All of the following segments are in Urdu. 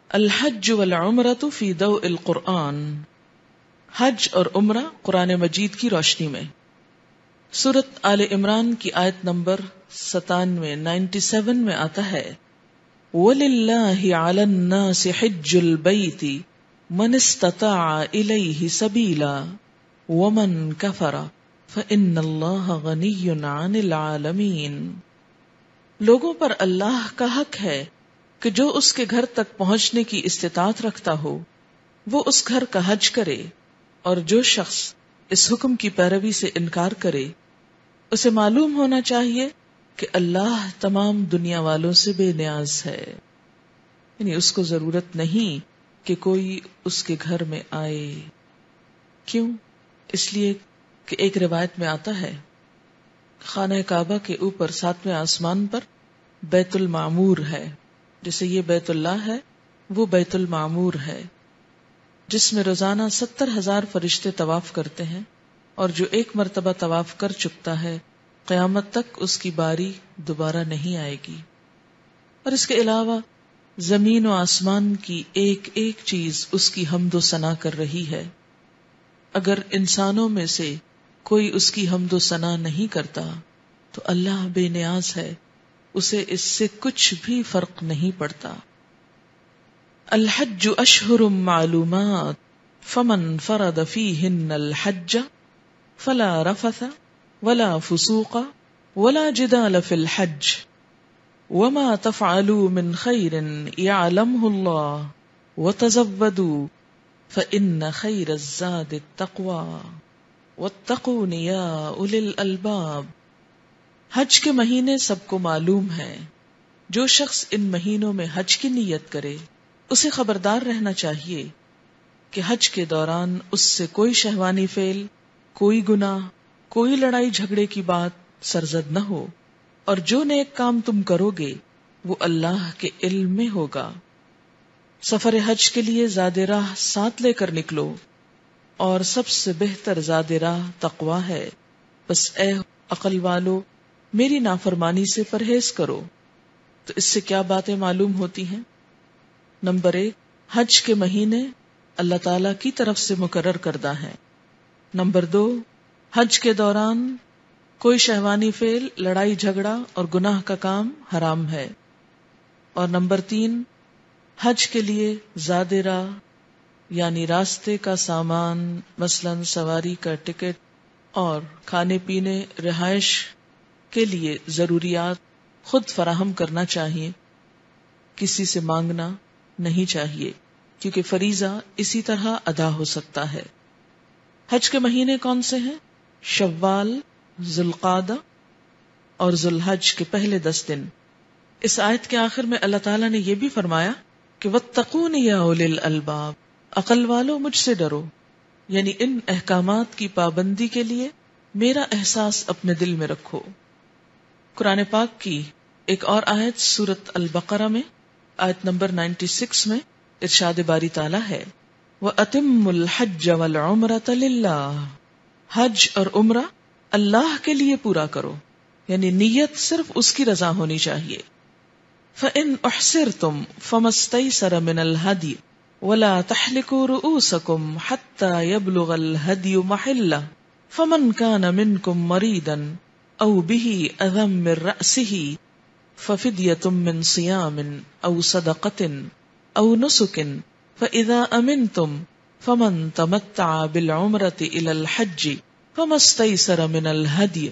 الحج والعمرۃ فی ضوء القرآن، حج اور عمرہ قرآن مجید کی روشنی میں۔ سورۃ آل عمران کی آیت نمبر 97 میں آتا ہے وَلِلَّهِ عَلَى النَّاسِ حِجُّ الْبَيْتِ مَنِ اسْتَطَاعَ إِلَيْهِ سَبِيلًا وَمَنْ كَفَرَ فَإِنَّ اللَّهَ غَنِيٌّ عَنِ الْعَالَمِينَ۔ لوگوں پر اللہ کا حق ہے کہ جو اس کے گھر تک پہنچنے کی استطاعت رکھتا ہو وہ اس گھر کا حج کرے، اور جو شخص اس حکم کی پیروی سے انکار کرے اسے معلوم ہونا چاہیے کہ اللہ تمام دنیا والوں سے بے نیاز ہے، یعنی اس کو ضرورت نہیں کہ کوئی اس کے گھر میں آئے۔ کیوں؟ اس لیے کہ ایک روایت میں آتا ہے خانہ کعبہ کے اوپر 7ویں آسمان پر بیت المعمور ہے، جسے یہ بیت اللہ ہے وہ بیت المعمور ہے، جس میں روزانہ 70,000 فرشتے طواف کرتے ہیں، اور جو ایک مرتبہ طواف کر چکتا ہے قیامت تک اس کی باری دوبارہ نہیں آئے گی۔ اور اس کے علاوہ زمین و آسمان کی ایک ایک چیز اس کی حمد و ثنا کر رہی ہے۔ اگر انسانوں میں سے کوئی اس کی حمد و ثنا نہیں کرتا تو اللہ بے نیاز ہے، اسے اس سے کچھ بھی فرق نہیں پڑتا۔ الحج اشہر معلومات فمن فرض فیہن الحج فلا رفث ولا فسوق ولا جدال فی الحج وما تفعلوا من خیر یعلمہ اللہ وتزودوا فإن خیر الزاد التقوی واتقون یا اولی الالباب۔ حج کے مہینے سب کو معلوم ہے، جو شخص ان مہینوں میں حج کی نیت کرے اسے خبردار رہنا چاہیے کہ حج کے دوران اس سے کوئی شہوانی فعل، کوئی گناہ، کوئی لڑائی جھگڑے کی بات سرزد نہ ہو، اور جو نیک کام تم کرو گے وہ اللہ کے علم میں ہوگا۔ سفر حج کے لیے زاد راہ ساتھ لے کر نکلو، اور سب سے بہتر زاد راہ تقوی ہے، بس اے عقل والو میری نافرمانی سے پرہیز کرو۔ تو اس سے کیا باتیں معلوم ہوتی ہیں؟ نمبر 1، حج کے مہینے اللہ تعالی کی طرف سے مقرر کردہ ہیں۔ نمبر 2، حج کے دوران کوئی شہوانی فعل، لڑائی جھگڑا اور گناہ کا کام حرام ہے۔ اور نمبر 3، حج کے لیے زاد راہ یعنی راستے کا سامان، مثلا سواری کا ٹکٹ اور کھانے پینے، رہائش کے لیے ضروریات خود فراہم کرنا چاہیے، کسی سے مانگنا نہیں چاہیے، کیونکہ فریضہ اسی طرح ادا ہو سکتا ہے۔ حج کے مہینے کون سے ہیں؟ شوال، ذوالقعدہ اور ذوالحج کے پہلے 10 دن۔ اس آیت کے آخر میں اللہ تعالیٰ نے یہ بھی فرمایا کہ وَاتَّقُونِ يَا أُولِي الْأَلْبَابِ، عقل والو مجھ سے ڈرو، یعنی ان احکامات کی پابندی کے لیے میرا احساس اپنے دل میں رکھو۔ قرآن پاک کی ایک اور آیت سورۃ البقرہ میں آیت نمبر 96 میں ارشاد باری تعالیٰ ہے وَأَتِمُّ الْحَجَّ وَالْعُمْرَةَ لِلَّهِ، حج اور عمرہ اللہ کے لیے پورا کرو، یعنی نیت صرف اس کی رضا ہونی چاہیے۔ فَإِنْ أُحْصِرْتُمْ فَمَا اسْتَيْسَرَ مِنَ الْهَدْيِ وَلَا تَحْلِقُوا رُؤُوسَكُمْ حَتَّى يَبْلُغَ الْهَدْيُ مَحِلَّهُ فَمَنْ كَانَ مِنْكُمْ مَرِيضًا أَوْ بِهِ أَذًى مِّن رَأْسِهِ فَفِدْيَةٌ مِّن صِيَامٍ أَوْ صَدَقَةٍ أَوْ نُسُكٍ فَإِذَا أَمِنْتُمْ فَمَنْ تَمَتَّعَ بِالْعُمْرَةِ إِلَى الْحَجِّ فَمَا اسْتَيْسَرَ مِنَ الْهَدْيِ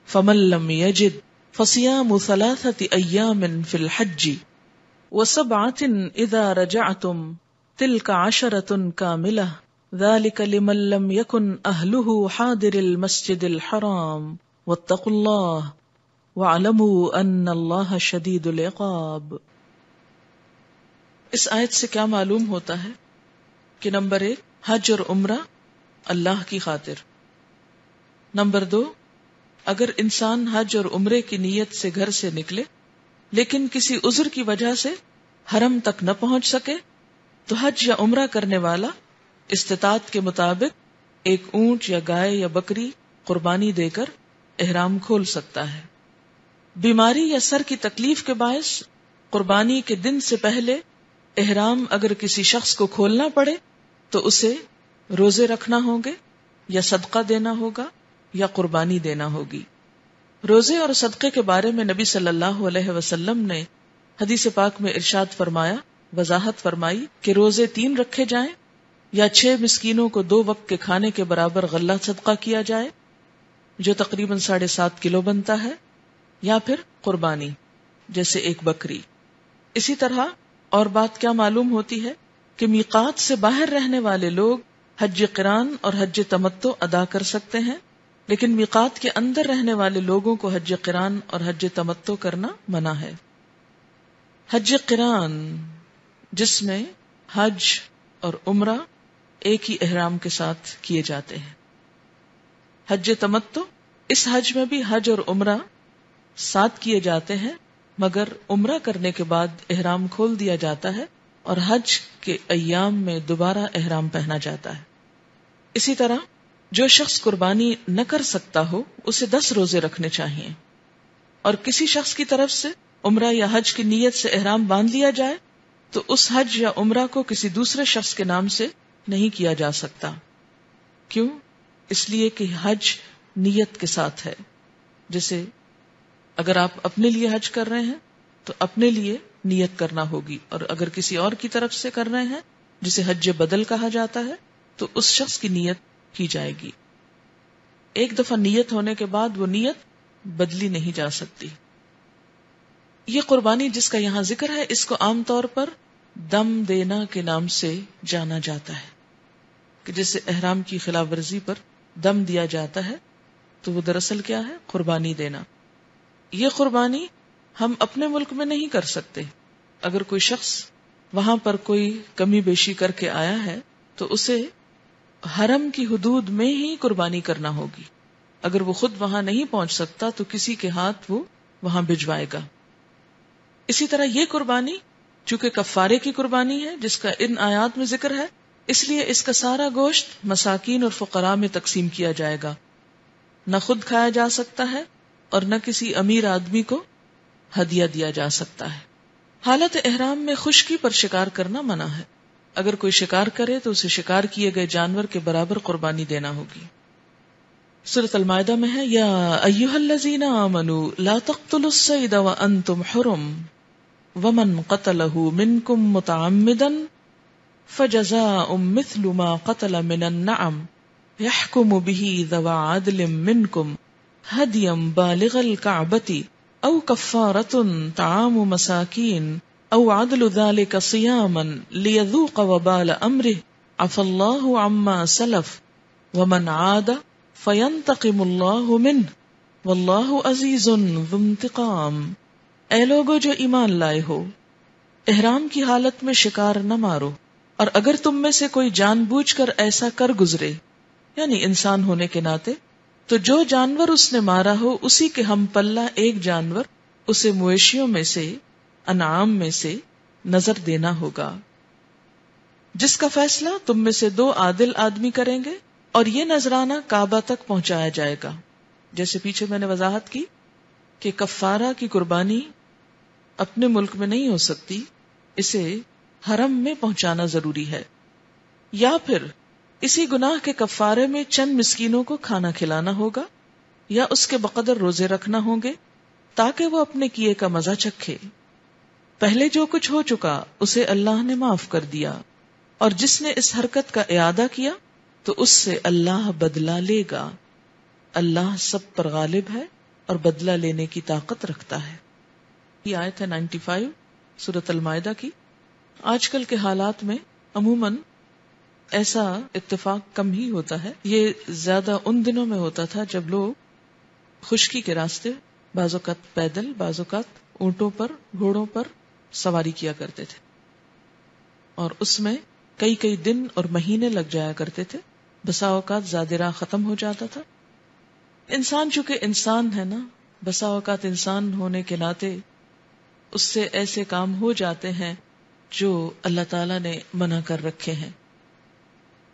فَمَنْ لَمْ يَجِدْ فَصِيَامُ 3 أَيَّامٍ فِي الْحَجِّ و7 إِذَا رَجَعْتُمْ تِلْكَ 10 كَامِلَةٌ ذَلِكَ لِمَنْ لَمْ يَكُنْ أَهْلُهُ حَاضِرِ الْمَسْجِدِ الْحَرَامِ وَاتَّقُوا اللَّهَ وَاعْلَمُوا أَنَّ اللَّهَ شَدِيدُ الْعِقَابِ۔ اس آیت سے کیا معلوم ہوتا ہے کہ نمبر 1، حج اور عمرہ اللہ کی خاطر۔ نمبر 2، اگر انسان حج اور عمرے کی نیت سے گھر سے نکلے لیکن کسی عذر کی وجہ سے حرم تک نہ پہنچ سکے تو حج یا عمرہ کرنے والا استطاعت کے مطابق ایک اونٹ یا گائے یا بکری قربانی دے کر احرام کھول سکتا ہے۔ بیماری یا سر کی تکلیف کے باعث قربانی کے دن سے پہلے احرام اگر کسی شخص کو کھولنا پڑے تو اسے روزے رکھنا ہوں گے یا صدقہ دینا ہوگا یا قربانی دینا ہوگی. روزے اور صدقے کے بارے میں نبی صلی اللہ علیہ وسلم نے حدیث پاک میں ارشاد فرمایا، وضاحت فرمائی کہ روزے 3 رکھے جائیں یا 6 مسکینوں کو 2 وقت کے کھانے کے برابر غلہ صدقہ کیا جائے جو تقریباً 7.5 کلو بنتا ہے، یا پھر قربانی جیسے 1 بکری. اسی طرح اور بات کیا معلوم ہوتی ہے کہ میقات سے باہر رہنے والے لوگ حج قران اور حج تمتع ادا کر سکتے ہیں، لیکن میقات کے اندر رہنے والے لوگوں کو حج قران اور حج تمتع کرنا منع ہے. حج قران جس میں حج اور عمرہ ایک ہی احرام کے ساتھ کیے جاتے ہیں. حج تمتع، اس حج میں بھی حج اور عمرہ ساتھ کیے جاتے ہیں، مگر عمرہ کرنے کے بعد احرام کھول دیا جاتا ہے اور حج کے ایام میں دوبارہ احرام پہنا جاتا ہے. اسی طرح جو شخص قربانی نہ کر سکتا ہو اسے 10 روزے رکھنے چاہیے، اور کسی شخص کی طرف سے عمرہ یا حج کی نیت سے احرام باندھ لیا جائے تو اس حج یا عمرہ کو کسی دوسرے شخص کے نام سے نہیں کیا جا سکتا. کیوں؟ اس لیے کہ حج نیت کے ساتھ ہے. جیسے اگر آپ اپنے لیے حج کر رہے ہیں تو اپنے لیے نیت کرنا ہوگی، اور اگر کسی اور کی طرف سے کر رہے ہیں جسے حج بدل کہا جاتا ہے تو اس شخص کی نیت کی جائے گی. ایک دفعہ نیت ہونے کے بعد وہ نیت بدلی نہیں جا سکتی. یہ قربانی جس کا یہاں ذکر ہے اس کو عام طور پر دم دینا کے نام سے جانا جاتا ہے، کہ جسے احرام کی خلاف ورزی پر دم دیا جاتا ہے تو وہ دراصل کیا ہے؟ قربانی دینا. یہ قربانی ہم اپنے ملک میں نہیں کر سکتے. اگر کوئی شخص وہاں پر کوئی کمی بیشی کر کے آیا ہے تو اسے حرم کی حدود میں ہی قربانی کرنا ہوگی. اگر وہ خود وہاں نہیں پہنچ سکتا تو کسی کے ہاتھ وہ وہاں بھجوائے گا. اسی طرح یہ قربانی چونکہ کفارے کی قربانی ہے جس کا ان آیات میں ذکر ہے، اس لیے اس کا سارا گوشت مساکین اور فقراء میں تقسیم کیا جائے گا. نہ خود کھایا جا سکتا ہے اور نہ کسی امیر آدمی کو ہدیہ دیا جا سکتا ہے. حالت احرام میں خشکی پر شکار کرنا منع ہے. اگر کوئی شکار کرے تو اسے شکار کیے گئے جانور کے برابر قربانی دینا ہوگی. سورۃ المائدہ میں ہے، یا ایھا الذین آمنوا لا تقتلوا الصید وانتم حرم ومن قتلہ منکم متعمدا فجزاء مثل ما قتل من النعم يحكم به ذو عدل منكم هديا بالغ الكعبة او كفارة طعام مساكين او عدل ذلك صياما ليذوق وبال امره عفى الله عما سلف ومن عاد فينتقم الله منه والله عزيز ذو انتقام. اے لوگو جو ایمان لائے ہو، احرام کی حالت میں شکار نہ مارو، اور اگر تم میں سے کوئی جان بوجھ کر ایسا کر گزرے، یعنی انسان ہونے کے ناطے، تو جو جانور اس نے مارا ہو اسی کے ہم پلہ ایک جانور اسے مویشیوں میں سے، انعام میں سے نظر دینا ہوگا، جس کا فیصلہ تم میں سے 2 عادل آدمی کریں گے، اور یہ نذرانہ کعبہ تک پہنچایا جائے گا. جیسے پیچھے میں نے وضاحت کی کہ کفارہ کی قربانی اپنے ملک میں نہیں ہو سکتی، اسے حرم میں پہنچانا ضروری ہے، یا پھر اسی گناہ کے کفارے میں چند مسکینوں کو کھانا کھلانا ہوگا، یا اس کے بقدر روزے رکھنا ہوں گے تاکہ وہ اپنے کیے کا مزہ چکھے. پہلے جو کچھ ہو چکا اسے اللہ نے معاف کر دیا، اور جس نے اس حرکت کا اعادہ کیا تو اس سے اللہ بدلہ لے گا. اللہ سب پر غالب ہے اور بدلہ لینے کی طاقت رکھتا ہے. یہ آیت ہے 95 سورۃ المائدہ کی. آج کل کے حالات میں عموماً ایسا اتفاق کم ہی ہوتا ہے. یہ زیادہ ان دنوں میں ہوتا تھا جب لوگ خشکی کے راستے بعض اوقات پیدل، بعض اوقات اونٹوں پر، گھوڑوں پر سواری کیا کرتے تھے، اور اس میں کئی دن اور مہینے لگ جایا کرتے تھے. بسا اوقات زیادہ راہ ختم ہو جاتا تھا. انسان چونکہ انسان ہے نا، بسا اوقات انسان ہونے کے ناطے اس سے ایسے کام ہو جاتے ہیں جو اللہ تعالیٰ نے منع کر رکھے ہیں.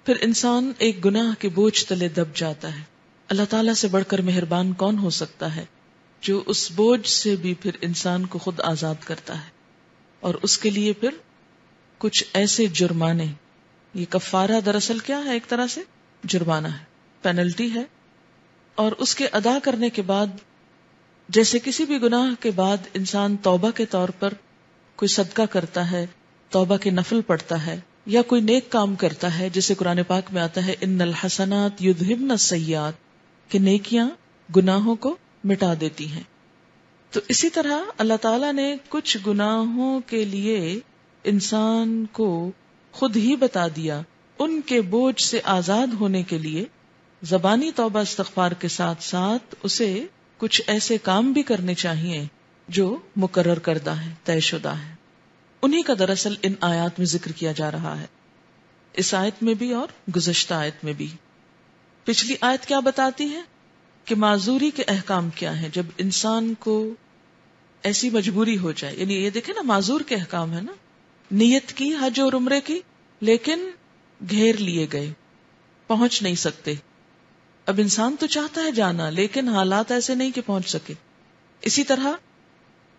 پھر انسان ایک گناہ کے بوجھ تلے دب جاتا ہے. اللہ تعالیٰ سے بڑھ کر مہربان کون ہو سکتا ہے جو اس بوجھ سے بھی پھر انسان کو خود آزاد کرتا ہے، اور اس کے لیے پھر کچھ ایسے جرمانے. یہ کفارہ دراصل کیا ہے؟ ایک طرح سے جرمانہ ہے، پینلٹی ہے. اور اس کے ادا کرنے کے بعد، جیسے کسی بھی گناہ کے بعد انسان توبہ کے طور پر کوئی صدقہ کرتا ہے، توبہ کے نفل پڑھتا ہے، یا کوئی نیک کام کرتا ہے، جیسے قرآن پاک میں آتا ہے ان الحسنات یذہبن السیئات، کہ نیکیاں گناہوں کو مٹا دیتی ہیں. تو اسی طرح اللہ تعالیٰ نے کچھ گناہوں کے لیے انسان کو خود ہی بتا دیا. ان کے بوجھ سے آزاد ہونے کے لیے زبانی توبہ استغفار کے ساتھ ساتھ اسے کچھ ایسے کام بھی کرنے چاہیے جو مقرر کردہ ہے، طے شدہ ہے. انہی کا دراصل ان آیات میں ذکر کیا جا رہا ہے، اس آیت میں بھی اور گزشتہ آیت میں بھی. پچھلی آیت کیا بتاتی ہے کہ معذوری کے احکام کیا ہیں جب انسان کو ایسی مجبوری ہو جائے. یعنی یہ دیکھیں نا، معذور کے احکام ہے نا، نیت کی حج اور عمرے کی، لیکن گھیر لیے گئے، پہنچ نہیں سکتے. اب انسان تو چاہتا ہے جانا، لیکن حالات ایسے نہیں کہ پہنچ سکے. اسی طرح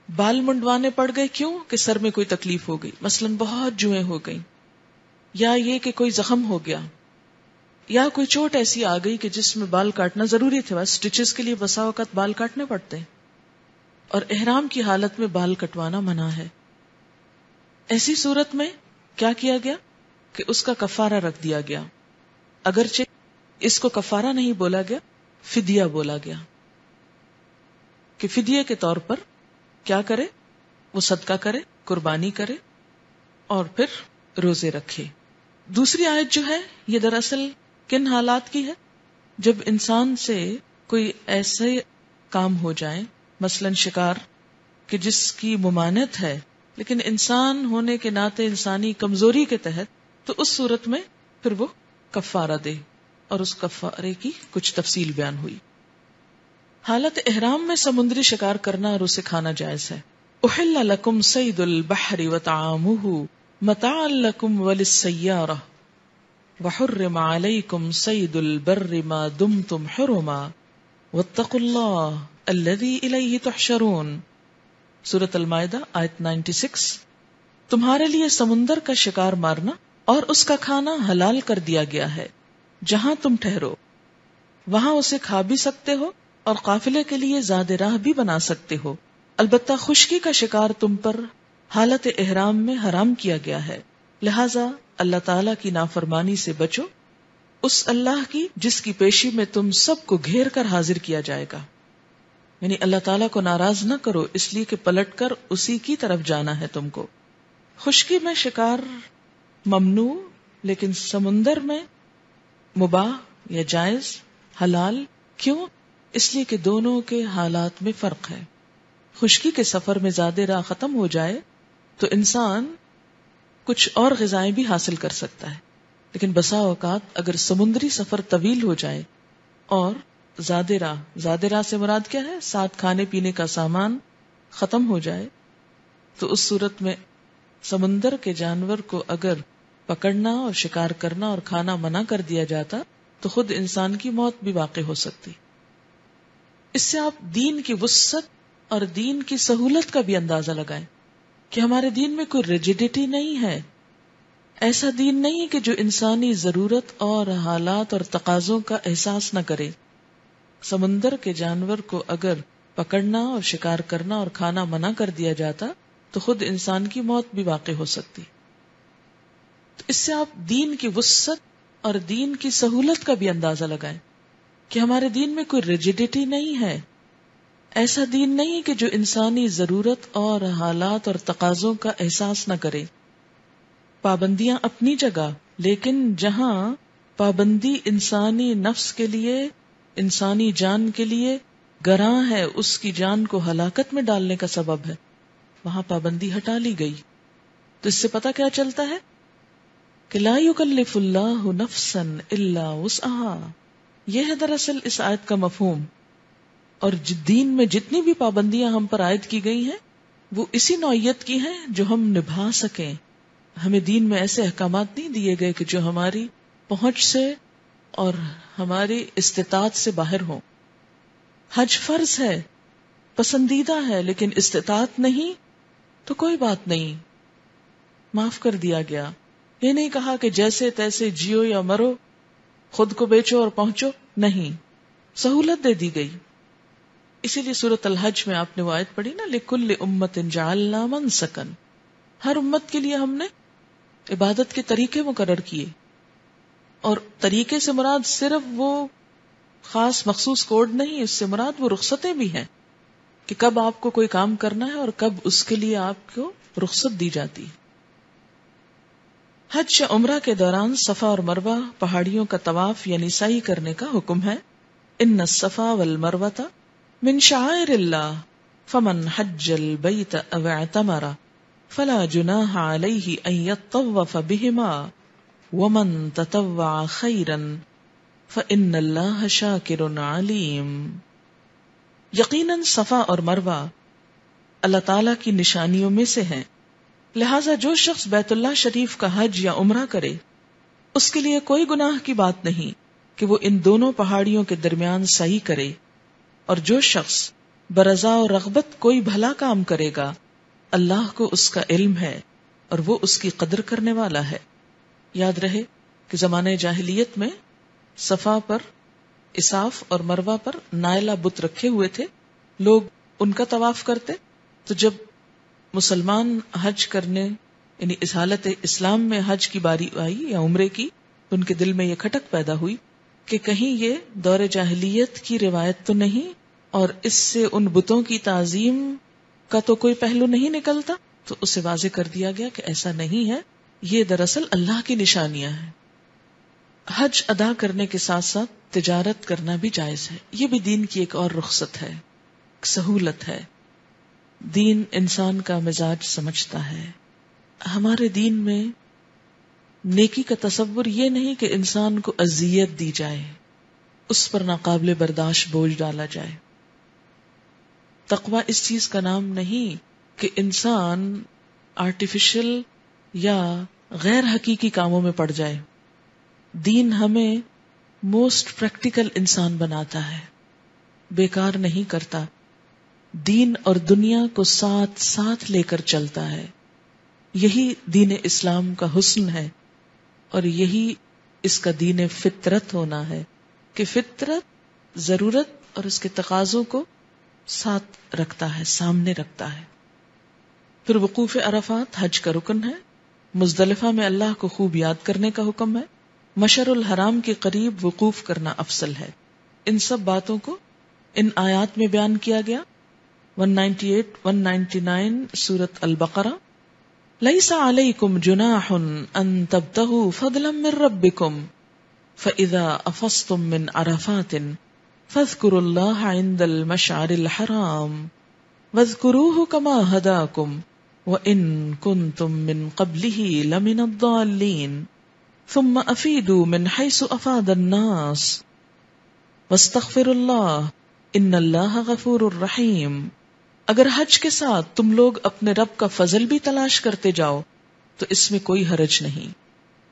بال منڈوانے پڑ گئے، کیوں؟ کہ سر میں کوئی تکلیف ہو گئی، مثلا بہت جوئیں ہو گئی، یا یہ کہ کوئی زخم ہو گیا، یا کوئی چوٹ ایسی آ گئی کہ جس میں بال کاٹنا ضروری تھا. بس سٹیچز کے لیے بسا اوقات بال کاٹنے پڑتے ہیں، اور احرام کی حالت میں بال کٹوانا منع ہے. ایسی صورت میں کیا کیا گیا کہ اس کا کفارہ رکھ دیا گیا. اگرچہ اس کو کفارہ نہیں بولا گیا، فدیہ بولا گیا، کہ فدیے کے طور پر کیا کرے؟ وہ صدقہ کرے، قربانی کرے، اور پھر روزے رکھے. دوسری آیت جو ہے یہ دراصل کن حالات کی ہے؟ جب انسان سے کوئی ایسے کام ہو جائے، مثلا شکار، کہ جس کی ممانعت ہے، لیکن انسان ہونے کے ناطے انسانی کمزوری کے تحت، تو اس صورت میں پھر وہ کفارہ دے. اور اس کفارے کی کچھ تفصیل بیان ہوئی. حالت احرام میں سمندری شکار کرنا اور اسے کھانا جائز ہے. احل لکم صید البحر وطعامہ متاعا لکم وللسیارہ وحرم علیکم صید البر ما دمتم حرما واتقوا اللہ الذی الیہ تحشرون. سورۃ المائدہ آیت 96. تمہارے لیے سمندر کا شکار مارنا اور اس کا کھانا حلال کر دیا گیا ہے. جہاں تم ٹھہرو وہاں اسے کھا بھی سکتے ہو اور قافلے کے لیے زاد راہ بھی بنا سکتے ہو. البتہ خشکی کا شکار تم پر حالت احرام میں حرام کیا گیا ہے، لہذا اللہ تعالی کی نافرمانی سے بچو، اس اللہ کی جس کی پیشی میں تم سب کو گھیر کر حاضر کیا جائے گا. یعنی اللہ تعالیٰ کو ناراض نہ کرو، اس لیے کہ پلٹ کر اسی کی طرف جانا ہے تم کو. خشکی میں شکار ممنوع، لیکن سمندر میں مباح یا جائز، حلال. کیوں؟ اس لیے کہ دونوں کے حالات میں فرق ہے. خشکی کے سفر میں زیادہ راہ ختم ہو جائے تو انسان کچھ اور غذائیں بھی حاصل کر سکتا ہے، لیکن بسا اوقات اگر سمندری سفر طویل ہو جائے اور زیادہ راہ سے مراد کیا ہے؟ ساتھ کھانے پینے کا سامان ختم ہو جائے، تو اس صورت میں سمندر کے جانور کو اگر پکڑنا اور شکار کرنا اور کھانا منع کر دیا جاتا تو خود انسان کی موت بھی واقع ہو سکتی. اس سے آپ دین کی وسعت اور دین کی سہولت کا بھی اندازہ لگائیں کہ ہمارے دین میں کوئی ریجیڈیٹی نہیں ہے. ایسا دین نہیں کہ جو انسانی ضرورت اور حالات اور تقاضوں کا احساس نہ کرے. سمندر کے جانور کو اگر پکڑنا اور شکار کرنا اور کھانا منع کر دیا جاتا تو خود انسان کی موت بھی واقع ہو سکتی. تو اس سے آپ دین کی وسعت اور دین کی سہولت کا بھی اندازہ لگائیں کہ ہمارے دین میں کوئی ریجیڈیٹی نہیں ہے. ایسا دین نہیں کہ جو انسانی ضرورت اور حالات اور تقاضوں کا احساس نہ کرے. پابندیاں اپنی جگہ، لیکن جہاں پابندی انسانی نفس کے لیے، انسانی جان کے لیے گراں ہے، اس کی جان کو ہلاکت میں ڈالنے کا سبب ہے، وہاں پابندی ہٹا لی گئی. تو اس سے پتہ کیا چلتا ہے کہ لا یکلف اللہ نفسا الا وسعها. یہ ہے دراصل اس آیت کا مفہوم. اور دین میں جتنی بھی پابندیاں ہم پر عائد کی گئی ہیں وہ اسی نوعیت کی ہیں جو ہم نبھا سکیں. ہمیں دین میں ایسے احکامات نہیں دیے گئے کہ جو ہماری پہنچ سے اور ہماری استطاعت سے باہر ہوں. حج فرض ہے، پسندیدہ ہے، لیکن استطاعت نہیں تو کوئی بات نہیں. معاف کر دیا گیا. یہ نہیں کہا کہ جیسے تیسے جیو یا مرو، خود کو بیچو اور پہنچو، نہیں، سہولت دے دی گئی. اسی لیے سورۃ الحج میں آپ نے وہ آیت پڑھی نا، لِكُلِّ أُمَّةٍ جَعَلْنَا مَنْسَكًا، ہر امت کے لیے ہم نے عبادت کے طریقے مقرر کیے. اور طریقے سے مراد صرف وہ خاص مخصوص کوڈ نہیں، اس سے مراد وہ رخصتیں بھی ہیں کہ کب آپ کو کوئی کام کرنا ہے اور کب اس کے لیے آپ کو رخصت دی جاتی ہے. حج یا عمرہ کے دوران صفا اور مروہ پہاڑیوں کا طواف یعنی سعی کرنے کا حکم ہے. ان الصفا والمروۃ من شعائر اللہ فمن حج البیت او اعتمر فلا جناح علیہ ان یطوف بہما ومن تطوع خیرا فإن اللہ شاکر علیم. یقیناً صفا اور مروہ اللہ تعالی کی نشانیوں میں سے ہیں، لہذا جو شخص بیت اللہ شریف کا حج یا عمرہ کرے اس کے لیے کوئی گناہ کی بات نہیں کہ وہ ان دونوں پہاڑیوں کے درمیان سعی کرے. اور جو شخص برضا و رغبت کوئی بھلا کام کرے گا اللہ کو اس کا علم ہے اور وہ اس کی قدر کرنے والا ہے. یاد رہے کہ زمانے جاہلیت میں صفا پر اساف اور مروہ پر نائلہ بت رکھے ہوئے تھے، لوگ ان کا طواف کرتے. تو جب مسلمان حج کرنے یعنی اس حالت اسلام میں حج کی باری آئی یا عمرے کی، تو ان کے دل میں یہ کھٹک پیدا ہوئی کہ کہیں یہ دور جاہلیت کی روایت تو نہیں اور اس سے ان بتوں کی تعظیم کا تو کوئی پہلو نہیں نکلتا. تو اسے واضح کر دیا گیا کہ ایسا نہیں ہے، یہ دراصل اللہ کی نشانیاں ہیں. حج ادا کرنے کے ساتھ ساتھ تجارت کرنا بھی جائز ہے. یہ بھی دین کی ایک اور رخصت ہے، سہولت ہے. دین انسان کا مزاج سمجھتا ہے. ہمارے دین میں نیکی کا تصور یہ نہیں کہ انسان کو اذیت دی جائے، اس پر ناقابل برداشت بوجھ ڈالا جائے. تقوی اس چیز کا نام نہیں کہ انسان آرٹیفیشل یا غیر حقیقی کاموں میں پڑ جائے. دین ہمیں موسٹ پریکٹیکل انسان بناتا ہے، بیکار نہیں کرتا. دین اور دنیا کو ساتھ ساتھ لے کر چلتا ہے. یہی دین اسلام کا حسن ہے اور یہی اس کا دین فطرت ہونا ہے کہ فطرت ضرورت اور اس کے تقاضوں کو ساتھ رکھتا ہے، سامنے رکھتا ہے. پھر وقوف عرفات حج کا رکن ہے. مزدلفہ میں اللہ کو خوب یاد کرنے کا حکم ہے. مشعر الحرام کے قریب وقوف کرنا افضل ہے. ان سب باتوں کو ان آیات میں بیان کیا گیا. 198 199 سورۃ البقرہ. لیس علیکم جناح ان تبتغوا فضلا من ربکم فاذا افضتم من عرفات فاذکروا اللہ عند المشعر الحرام واذکروہ کما ہداکم وَإِن كُنتُم مِّن قَبْلِهِ لَمِنَ الضَّالِّينَ ثُمَّ أَفِيدُوا مِنْ حَيْثُ أَفَاضَ النَّاسُ وَاسْتَغْفِرُوا اللَّهَ إِنَّ اللَّهَ غَفُورٌ رَحِيمٌ. اگر حج کے ساتھ تم لوگ اپنے رب کا فضل بھی تلاش کرتے جاؤ تو اس میں کوئی حرج نہیں.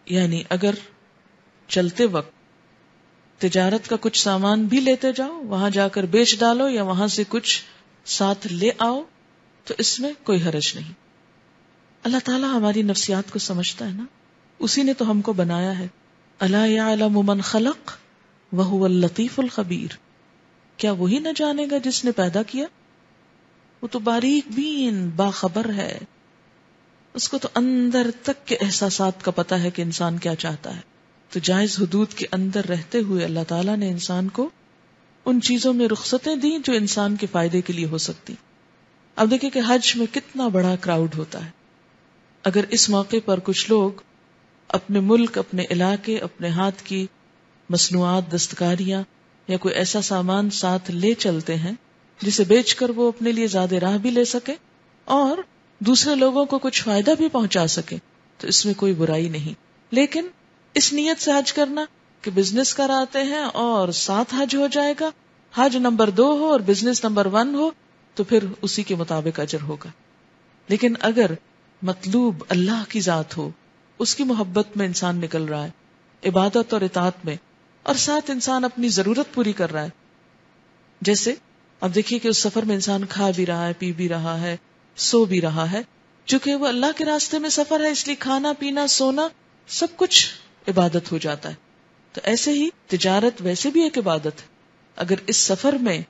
یعنی اگر چلتے وقت تجارت کا کچھ سامان بھی لیتے جاؤ، وہاں جا کر بیچ ڈالو یا وہاں سے کچھ ساتھ لے آؤ تو اس میں کوئی حرج نہیں. اللہ تعالیٰ ہماری نفسیات کو سمجھتا ہے نا، اسی نے تو ہم کو بنایا ہے. الا یعلم من خلق وهو اللطیف الخبیر. کیا وہی نہ جانے گا جس نے پیدا کیا؟ وہ تو باریک بین باخبر ہے، اس کو تو اندر تک کے احساسات کا پتہ ہے کہ انسان کیا چاہتا ہے. تو جائز حدود کے اندر رہتے ہوئے اللہ تعالیٰ نے انسان کو ان چیزوں میں رخصتیں دیں جو انسان کے فائدے کے لیے ہو سکتی. اب دیکھیں کہ حج میں کتنا بڑا کراؤڈ ہوتا ہے. اگر اس موقع پر کچھ لوگ اپنے ملک، اپنے علاقے، اپنے ہاتھ کی مصنوعات، دستکاریاں یا کوئی ایسا سامان ساتھ لے چلتے ہیں جسے بیچ کر وہ اپنے لیے زیادہ راہ بھی لے سکے اور دوسرے لوگوں کو کچھ فائدہ بھی پہنچا سکے تو اس میں کوئی برائی نہیں. لیکن اس نیت سے حج کرنا کہ بزنس کراتے ہیں اور ساتھ حج ہو جائے گا، حج نمبر 2 ہو اور بزنس نمبر 1 ہو تو پھر اسی کے مطابق اجر ہوگا. لیکن اگر مطلوب اللہ کی ذات ہو، اس کی محبت میں انسان نکل رہا ہے، عبادت اور اطاعت میں، اور ساتھ انسان اپنی ضرورت پوری کر رہا ہے. جیسے اب دیکھیے کہ اس سفر میں انسان کھا بھی رہا ہے، پی بھی رہا ہے، سو بھی رہا ہے، چونکہ وہ اللہ کے راستے میں سفر ہے، اس لیے کھانا پینا سونا سب کچھ عبادت ہو جاتا ہے. تو ایسے ہی تجارت ویسے بھی ایک عبادت ہے. اگر اس سفر میں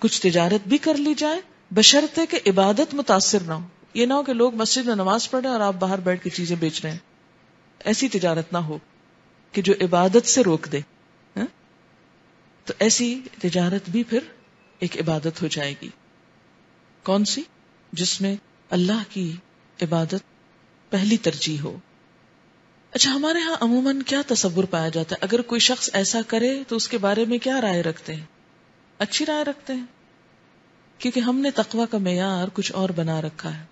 کچھ تجارت بھی کر لی جائے بشرطے کہ عبادت متاثر نہ ہو. یہ نہ ہو کہ لوگ مسجد میں نماز پڑھیں اور آپ باہر بیٹھ کے چیزیں بیچ رہے ہیں. ایسی تجارت نہ ہو کہ جو عبادت سے روک دے. تو ایسی تجارت بھی پھر ایک عبادت ہو جائے گی. کون سی؟ جس میں اللہ کی عبادت پہلی ترجیح ہو. اچھا، ہمارے ہاں عموماً کیا تصور پایا جاتا ہے؟ اگر کوئی شخص ایسا کرے تو اس کے بارے میں کیا رائے رکھتے ہیں؟ اچھی رائے رکھتے ہیں، کیونکہ ہم نے تقویٰ کا معیار کچھ اور بنا رکھا ہے.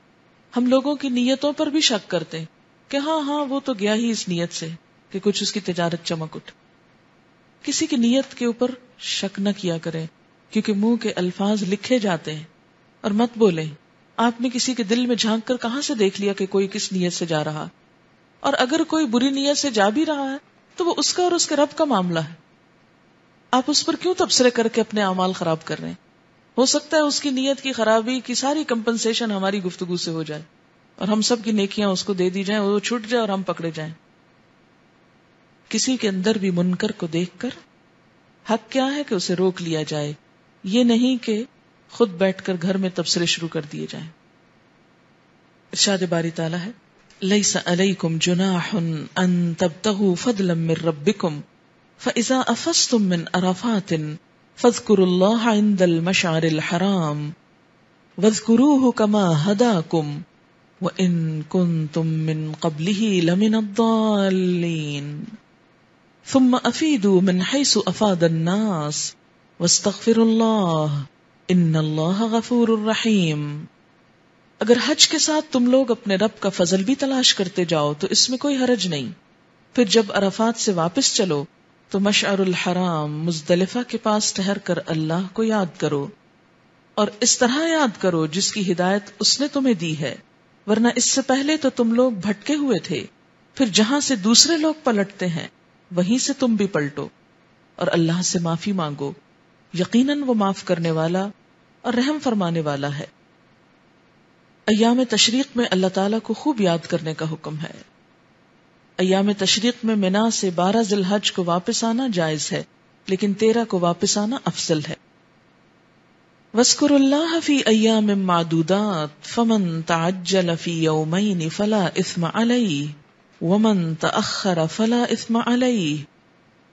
ہم لوگوں کی نیتوں پر بھی شک کرتے ہیں کہ ہاں وہ تو گیا ہی اس نیت سے کہ کچھ اس کی تجارت چمک اٹھ. کسی کی نیت کے اوپر شک نہ کیا کریں، کیونکہ منہ کے الفاظ لکھے جاتے ہیں. اور مت بولیں. آپ نے کسی کے دل میں جھانک کر کہاں سے دیکھ لیا کہ کوئی کس نیت سے جا رہا؟ اور اگر کوئی بری نیت سے جا بھی رہا ہے تو وہ اس کا اور اس کے رب کا معاملہ ہے. آپ اس پر کیوں تبصرے کر کے اپنے اعمال خراب کر رہے ہیں؟ ہو سکتا ہے اس کی نیت کی خرابی کی ساری کمپنسیشن ہماری گفتگو سے ہو جائے اور ہم سب کی نیکیاں اس کو دے دی جائیں، وہ چھوٹ جائے اور ہم پکڑے جائیں. کسی کے اندر بھی منکر کو دیکھ کر حق کیا ہے کہ اسے روک لیا جائے، یہ نہیں کہ خود بیٹھ کر گھر میں تبصرے شروع کر دیے جائیں. ارشاد باری تعالیٰ ہے لیس علیکم جناح ان تبتغوا فضلا من ربکم فاذا افضتم من عرفات فاذکروا اللہ عند المشعر الحرام واذکروه كما هداکم وان کنتم من قبله لمن الضالین ثم افیدوا من حیث افاد الناس واستغفروا اللہ ان اللہ غفور الرحیم. اگر حج کے ساتھ تم لوگ اپنے رب کا فضل بھی تلاش کرتے جاؤ تو اس میں کوئی حرج نہیں. پھر جب عرفات سے واپس چلو تو مشعر الحرام مزدلفہ کے پاس ٹھہر کر اللہ کو یاد کرو، اور اس طرح یاد کرو جس کی ہدایت اس نے تمہیں دی ہے، ورنہ اس سے پہلے تو تم لوگ بھٹکے ہوئے تھے. پھر جہاں سے دوسرے لوگ پلٹتے ہیں وہیں سے تم بھی پلٹو اور اللہ سے معافی مانگو، یقیناً وہ معاف کرنے والا اور رحم فرمانے والا ہے. ایام تشریق میں اللہ تعالیٰ کو خوب یاد کرنے کا حکم ہے. ایام تشریق میں منا سے 12 ذی الحج کو واپس آنا جائز ہے، لیکن 13 کو واپس آنا افضل ہے. وَاذْكُرُوا اللَّهَ فِي أَيَّامٍ مَّعْدُودَاتٍ فَمَن تَعَجَّلَ فِي يَوْمَيْنِ فَلَا إِثْمَ عَلَيْهِ وَمَن تَأَخَّرَ فَلَا إِثْمَ عَلَيْهِ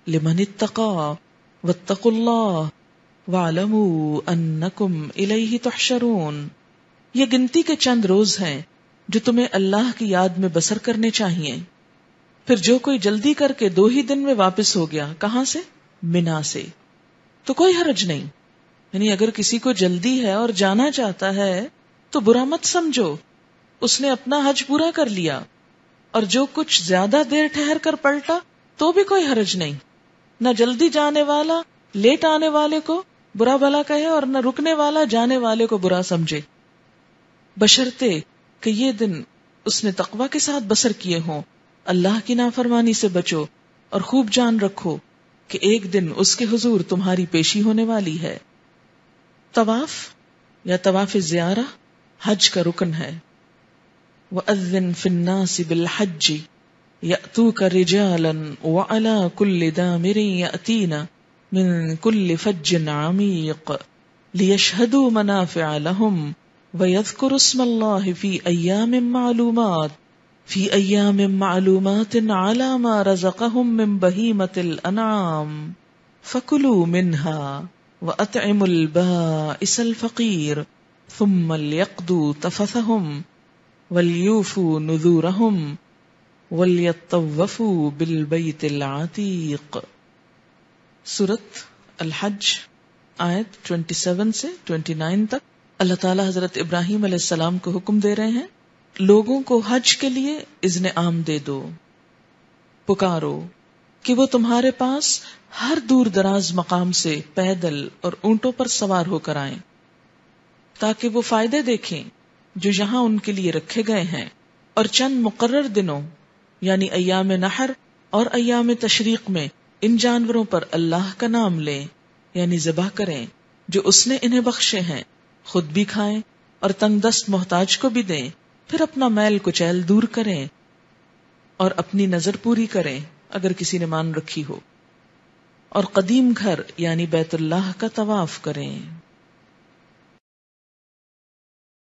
لِمَنِ اتَّقَىٰ وَاتَّقُوا اللَّهَ وَاعْلَمُوا أَنَّكُمْ إِلَيْهِ تُحْشَرُونَ. یہ گنتی کے چند روز ہیں جو تمہیں اللہ کی یاد میں بسر کرنے چاہیے. پھر جو کوئی جلدی کر کے 2 ہی دن میں واپس ہو گیا، کہاں سے؟ منا سے، تو کوئی حرج نہیں. یعنی اگر کسی کو جلدی ہے اور جانا چاہتا ہے تو برا مت سمجھو، اس نے اپنا حج پورا کر لیا. اور جو کچھ زیادہ دیر ٹھہر کر پلٹا تو بھی کوئی حرج نہیں. نہ جلدی جانے والا لیٹ آنے والے کو برا بھلا کہے اور نہ رکنے والا جانے والے کو برا سمجھے، بشرطے کہ یہ دن اس نے تقوی کے ساتھ بسر کیے ہوں. اللہ کی نافرمانی سے بچو اور خوب جان رکھو کہ ایک دن اس کے حضور تمہاری پیشی ہونے والی ہے. طواف یا طواف زیارہ حج کا رکن ہے. وَأَذِّن فِي النَّاسِ بِالْحَجِّ يَأْتُوكَ رِجَالًا وَعَلَى كُلِّ دَامِرٍ يَأْتِينَ مِن كُلِّ فَجٍّ عَمِيقٍ لِيَشْهَدُوا مَنَافِعَ لَهُمْ وَيَذْكُرُوا اسْمَ اللَّهِ فِي أَيَّامٍ مَّعْلُومَاتٍ عَلَى مَا رَزَقَهُم مِّن بَهِيمَةِ الْأَنْعَامِ فَكُلُوا مِنْهَا وَأَطْعِمُوا الْبَائِسَ الْفَقِيرَ ثُمَّ لْيَقْضُوا تَفَثَهُمْ وَلْيُوفُوا نُذُورَهُمْ وَلْيَطَّوَّفُوا بِالْبَيْتِ الْعَتِيقِ. سورۃ الحج آیت 27 سے 29 تک اللہ تعالیٰ حضرت ابراہیم علیہ السلام کو حکم دے رہے ہیں لوگوں کو حج کے لیے اذن عام دے دو، پکارو کہ وہ تمہارے پاس ہر دور دراز مقام سے پیدل اور اونٹوں پر سوار ہو کر آئیں تاکہ وہ فائدے دیکھیں جو یہاں ان کے لیے رکھے گئے ہیں، اور چند مقرر دنوں یعنی ایام نحر اور ایام تشریق میں ان جانوروں پر اللہ کا نام لیں، یعنی ذبح کریں جو اس نے انہیں بخشے ہیں، خود بھی کھائیں اور تنگ دست محتاج کو بھی دیں، پھر اپنا میل کچیل دور کریں اور اپنی نظر پوری کریں اگر کسی نے مان رکھی ہو، اور قدیم گھر یعنی بیت اللہ کا طواف کریں.